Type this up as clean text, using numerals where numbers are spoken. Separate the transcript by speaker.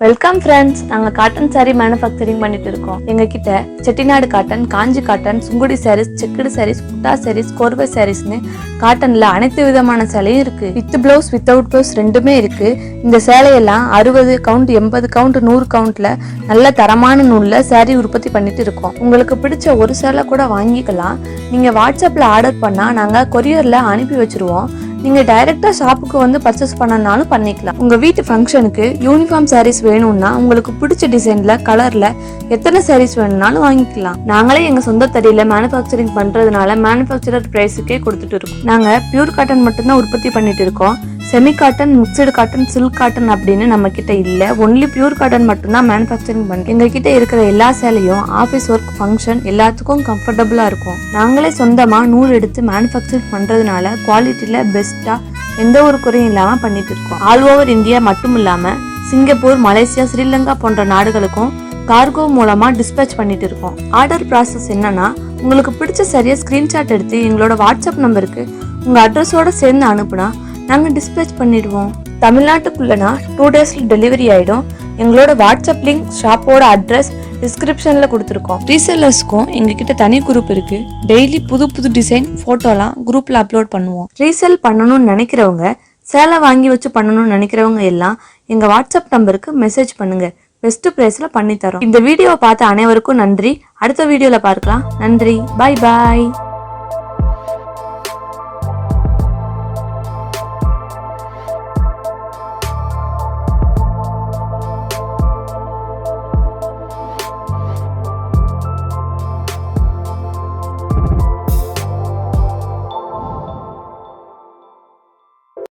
Speaker 1: Welcome friends. நாங்கள் cotton sari manufacturing பண்ணிட்டு இருக்கோம். எங்ககிட்ட செட்டிநாடு காட்டன், காஞ்சி காட்டன், சுங்குடி சாரீஸ், செக்குடு சாரீஸ், புட்டா சாரீஸ், கோர்வை சாரீஸ்னு காட்டன்ல அனைத்து விதமான சேலையும் இருக்கு. வித் பிளவுஸ் வித்தவுட் பிளவுஸ் ரெண்டுமே இருக்கு. இந்த சேலையெல்லாம் 60 கவுண்ட், 80 கவுண்ட், 100 கவுண்ட்ல நல்ல தரமான நூல்ல சாரீ உற்பத்தி பண்ணிட்டு இருக்கோம். உங்களுக்கு பிடிச்ச ஒரு சேலை கூட வாங்கிக்கலாம். நீங்க வாட்ஸ்அப்ல ஆர்டர் பண்ணா நாங்க கொரியர்ல அனுப்பி வச்சிருவோம். நீங்க டைரக்டா ஷாப்புக்கு வந்து பர்ச்சேஸ் பண்ணனாலும் பண்ணிக்கலாம். உங்க வீட்டு ஃபங்க்ஷனுக்கு யூனிஃபார்ம் சாரீஸ் வேணும்னா உங்களுக்கு பிடிச்ச டிசைன்ல, கலர்ல எத்தனை சாரீஸ் வேணும்னாலும் வாங்கிக்கலாம். நாங்களே எங்க சொந்த தறியில மேனுஃபேக்சரிங் பண்றதுனால மேனுஃபேக்சரர் பிரைஸுக்கே கொடுத்துட்டு இருக்கோம். நாங்க பியூர் காட்டன் மட்டும்தான் உற்பத்தி பண்ணிட்டு இருக்கோம். Semi cotton, mixed cotton, silk cotton அப்படின்னு நம்ம கிட்ட இல்ல. ஒன்லி பியூர் காட்டன் மட்டும்தான் மேனுஃபேக்சரிங் பண்றோம். எங்க கிட்ட இருக்கிற எல்லா சேலையும் ஆபீஸ் ஒர்க், ஃபங்க்ஷன் எல்லாத்துக்கும் கம்ஃபர்டபுளா இருக்கும். நாங்களே சொந்தமா நூல் எடுத்து மேனுஃபேக்சரிங் பண்றதுனால குவாலிட்டியில பெஸ்டா எந்த ஒரு குறையும் இல்லாம பண்ணிட்டு இருக்கோம். ஆல் ஓவர் இந்தியா மட்டும் இல்லாம சிங்கப்பூர், மலேசியா, ஸ்ரீலங்கா போன்ற நாடுகளுக்கும் கார்கோ மூலமா டிஸ்பேச் பண்ணிட்டு இருக்கோம். ஆர்டர் ப்ராசஸ் என்னன்னா, உங்களுக்கு பிடிச்ச சரியா ஸ்கிரீன்ஷாட் எடுத்து எங்களோட வாட்ஸ்அப் நம்பருக்கு உங்க அட்ரஸோட சேர்ந்து அனுப்புனா நாங்க டிஸ்பேச் பண்ணிடுவோம். தமிழ்நாட்டுக்குள்ளனா 2 daysல டெலிவரி ஆயிடும். எங்களோட வாட்ஸ்அப் லிங்க், ஷாப்போட அட்ரஸ் டிஸ்கிரிப்ஷன்ல கொடுத்துருக்கோம். ரீசெல்லர்ஸ்க்கும் எங்ககிட்ட தனி குரூப் இருக்கு. டெய்லி புது புது டிசைன் போட்டோலாம் குரூப்ல அப்லோட் பண்ணுவோம். ரீசெல் பண்ணணும்னு நினைக்கிறவங்க, சேலை வாங்கி வச்சு பண்ணணும்னு நினைக்கிறவங்க எல்லாம் எங்க வாட்ஸ்அப் நம்பருக்கு மெசேஜ் பண்ணுங்க. பெஸ்ட் பிரைஸ்ல பண்ணி தரோம். இந்த வீடியோவை பார்த்த அனைவருக்கும் நன்றி. அடுத்த வீடியோல பார்க்கலாம். நன்றி. பாய் பாய்.